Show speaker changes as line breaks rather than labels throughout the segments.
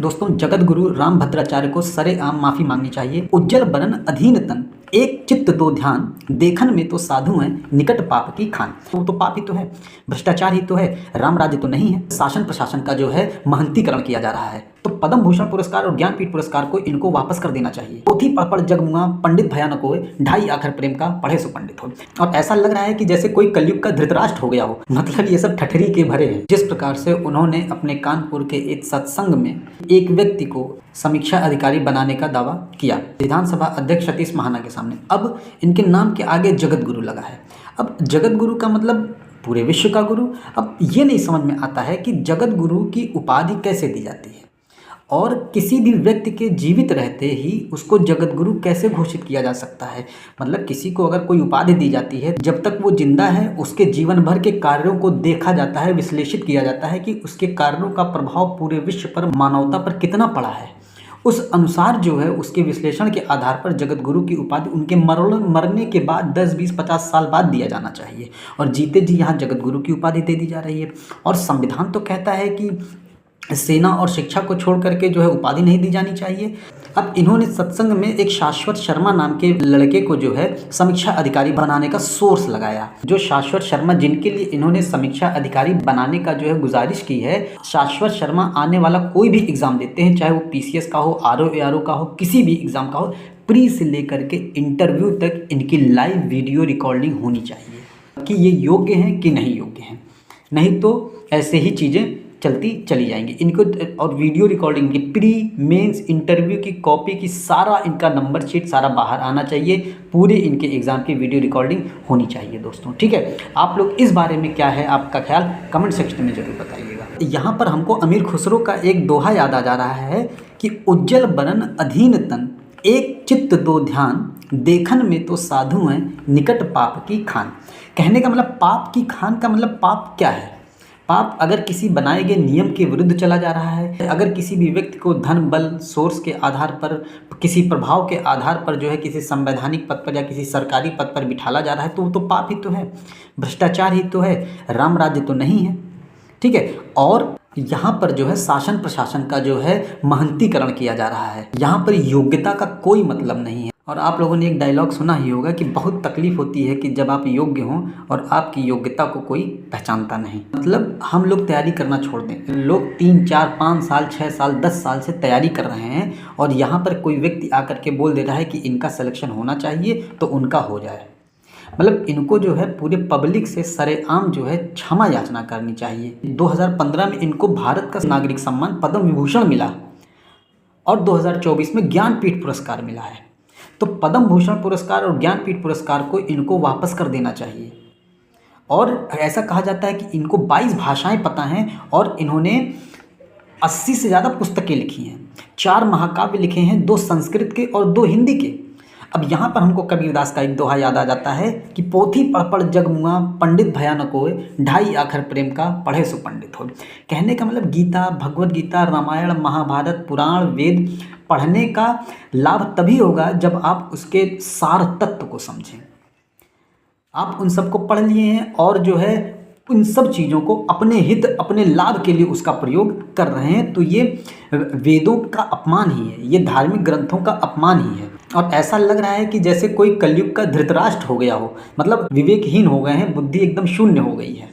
दोस्तों, जगत गुरु रामभद्राचार्य को सरेआम माफी मांगनी चाहिए। उज्जल बरन अधीन तन, एक चित्त दो ध्यान, देखन में तो साधु हैं, निकट पाप की खान। वो तो पाप ही तो है, भ्रष्टाचार ही तो है, राम राज्य तो नहीं है। शासन प्रशासन का जो है महंतीकरण किया जा रहा है। तो पद्म भूषण पुरस्कार और ज्ञानपीठ पुरस्कार को इनको वापस कर देना चाहिए। पोथी पढ़ जगमुआ पंडित भयानक होए, ढाई आखर प्रेम का पढ़े सो पंडित हो। और ऐसा लग रहा है कि जैसे कोई कलयुग का धृतराष्ट्र हो गया हो। मतलब ये सब ठठरी के भरे हैं। जिस प्रकार से उन्होंने अपने कानपुर के एक सत्संग में एक व्यक्ति को समीक्षा अधिकारी बनाने का दावा किया विधानसभा अध्यक्ष सतीश महाना के सामने। अब इनके नाम के आगे जगत गुरु लगा है। अब जगत गुरु का मतलब पूरे विश्व का गुरु। अब ये नहीं समझ में आता है कि जगत गुरु की उपाधि कैसे दी जाती है और किसी भी व्यक्ति के जीवित रहते ही उसको जगत गुरु कैसे घोषित किया जा सकता है। मतलब किसी को अगर कोई उपाधि दी जाती है, जब तक वो जिंदा है उसके जीवन भर के कार्यों को देखा जाता है, विश्लेषित किया जाता है कि उसके कार्यों का प्रभाव पूरे विश्व पर, मानवता पर कितना पड़ा है। उस अनुसार जो है उसके विश्लेषण के आधार पर जगत गुरु की उपाधि उनके मरने के बाद 10, 20, 50 साल बाद दिया जाना चाहिए। और जीते जी यहाँ जगत गुरु की उपाधि दे दी जा रही है। और संविधान तो कहता है कि सेना और शिक्षा को छोड़ करके जो है उपाधि नहीं दी जानी चाहिए। अब इन्होंने सत्संग में एक शाश्वत शर्मा नाम के लड़के को जो है समीक्षा अधिकारी बनाने का सोर्स लगाया। जो शाश्वत शर्मा, जिनके लिए इन्होंने समीक्षा अधिकारी बनाने का जो है गुजारिश की है, शाश्वत शर्मा आने वाला कोई भी एग्ज़ाम देते हैं, चाहे वो PCS का हो, RO का हो, किसी भी एग्ज़ाम का हो, प्री से लेकर के इंटरव्यू तक इनकी लाइव वीडियो रिकॉर्डिंग होनी चाहिए कि ये योग्य हैं कि नहीं योग्य हैं। नहीं तो ऐसे ही चीज़ें चलती चली जाएंगी। इनको और वीडियो रिकॉर्डिंग की प्री मेंस इंटरव्यू की कॉपी की सारा इनका नंबर शीट सारा बाहर आना चाहिए। पूरे इनके एग्ज़ाम की वीडियो रिकॉर्डिंग होनी चाहिए दोस्तों। ठीक है, आप लोग इस बारे में क्या है आपका ख्याल कमेंट सेक्शन में ज़रूर बताइएगा। यहाँ पर हमको अमीर खुसरो का एक दोहा याद आ जा रहा है कि उज्जल बरन अधीन तन, एक चित्त दो ध्यान, देखन में तो साधु हैं, निकट पाप की खान। कहने का मतलब पाप की खान का मतलब पाप क्या है? पाप अगर किसी बनाए गए नियम के विरुद्ध चला जा रहा है, अगर किसी भी व्यक्ति को धन बल सोर्स के आधार पर, किसी प्रभाव के आधार पर जो है किसी संवैधानिक पद पर या किसी सरकारी पद पर बिठाला जा रहा है, तो वो तो पाप ही तो है, भ्रष्टाचार ही तो है, राम राज्य तो नहीं है। ठीक है, और यहाँ पर जो है शासन प्रशासन का जो है महंतीकरण किया जा रहा है। यहाँ पर योग्यता का कोई मतलब नहीं है। और आप लोगों ने एक डायलॉग सुना ही होगा कि बहुत तकलीफ होती है कि जब आप योग्य हों और आपकी योग्यता को कोई पहचानता नहीं। मतलब हम लोग तैयारी करना छोड़ दें। लोग 3, 4, 5 साल, 6 साल, 10 साल से तैयारी कर रहे हैं और यहाँ पर कोई व्यक्ति आकर के बोल दे रहा है कि इनका सिलेक्शन होना चाहिए तो उनका हो जाए। मतलब इनको जो है पूरे पब्लिक से सरेआम जो है क्षमा याचना करनी चाहिए। 2015 में इनको भारत का नागरिक सम्मान पद्म विभूषण मिला और 2024 में ज्ञानपीठ पुरस्कार मिला है। तो पद्म भूषण पुरस्कार और ज्ञानपीठ पुरस्कार को इनको वापस कर देना चाहिए। और ऐसा कहा जाता है कि इनको 22 भाषाएं पता हैं और इन्होंने 80 से ज़्यादा पुस्तकें लिखी हैं, 4 महाकाव्य लिखे हैं, 2 संस्कृत के और 2 हिंदी के। अब यहाँ पर हमको कबीरदास का एक दोहा याद आ जाता है कि पोथी पढ़ जगमुआ पंडित भयानक होए, ढाई आखर प्रेम का पढ़े सो पंडित हो। कहने का मतलब गीता, भगवत गीता, रामायण, महाभारत, पुराण, वेद पढ़ने का लाभ तभी होगा जब आप उसके सार तत्व को समझें। आप उन सबको पढ़ लिए हैं और जो है उन सब चीज़ों को अपने हित, अपने लाभ के लिए उसका प्रयोग कर रहे हैं, तो ये वेदों का अपमान ही है, ये धार्मिक ग्रंथों का अपमान ही है। और ऐसा लग रहा है कि जैसे कोई कलयुग का धृतराष्ट्र हो गया हो। मतलब विवेकहीन हो गए हैं, बुद्धि एकदम शून्य हो गई है।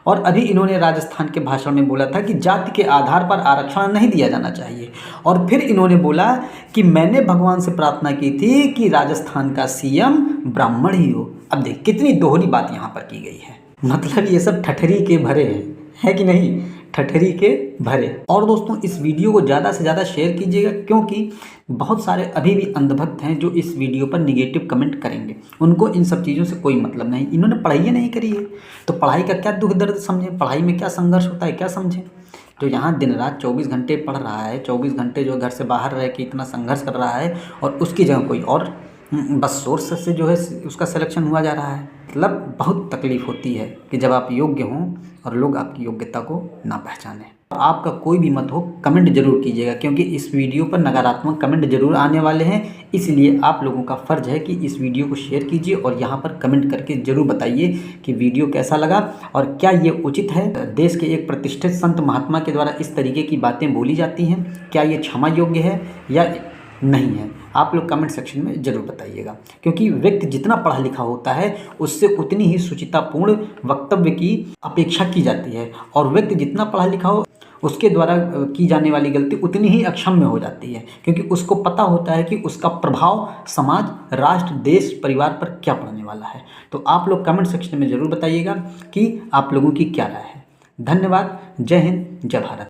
और अभी इन्होंने राजस्थान के भाषण में बोला था कि जाति के आधार पर आरक्षण नहीं दिया जाना चाहिए। और फिर इन्होंने बोला कि मैंने भगवान से प्रार्थना की थी कि राजस्थान का CM ब्राह्मण ही हो। अब देख कितनी दोहरी बात यहाँ पर की गई है। मतलब ये सब ठठरी के भरे हैं, है कि नहीं? ठठरी के भरे। और दोस्तों, इस वीडियो को ज़्यादा से ज़्यादा शेयर कीजिएगा, क्योंकि बहुत सारे अभी भी अंधभक्त हैं जो इस वीडियो पर निगेटिव कमेंट करेंगे। उनको इन सब चीज़ों से कोई मतलब नहीं। इन्होंने पढ़ाई नहीं करी है तो पढ़ाई का क्या दुख दर्द समझें, पढ़ाई में क्या संघर्ष होता है क्या समझें। जो यहाँ दिन रात 24 घंटे पढ़ रहा है, 24 घंटे जो घर से बाहर रह के इतना संघर्ष कर रहा है और उसकी जगह कोई और बस सोर्स से जो है उसका सिलेक्शन हुआ जा रहा है। मतलब बहुत तकलीफ़ होती है कि जब आप योग्य हों और लोग आपकी योग्यता को ना पहचानें। आपका कोई भी मत हो, कमेंट जरूर कीजिएगा, क्योंकि इस वीडियो पर नकारात्मक कमेंट जरूर आने वाले हैं। इसलिए आप लोगों का फ़र्ज़ है कि इस वीडियो को शेयर कीजिए और यहाँ पर कमेंट करके ज़रूर बताइए कि वीडियो कैसा लगा और क्या ये उचित है। देश के एक प्रतिष्ठित संत महात्मा के द्वारा इस तरीके की बातें बोली जाती हैं, क्या ये क्षमा योग्य है या नहीं है? आप लोग कमेंट सेक्शन में ज़रूर बताइएगा, क्योंकि व्यक्ति जितना पढ़ा लिखा होता है उससे उतनी ही शुचितापूर्ण वक्तव्य की अपेक्षा की जाती है, और व्यक्ति जितना पढ़ा लिखा हो उसके द्वारा की जाने वाली गलती उतनी ही अक्षम्य हो जाती है, क्योंकि उसको पता होता है कि उसका प्रभाव समाज, राष्ट्र, देश, परिवार पर क्या पड़ने वाला है। तो आप लोग कमेंट सेक्शन में ज़रूर बताइएगा कि आप लोगों की क्या राय है। धन्यवाद। जय हिंद, जय भारत।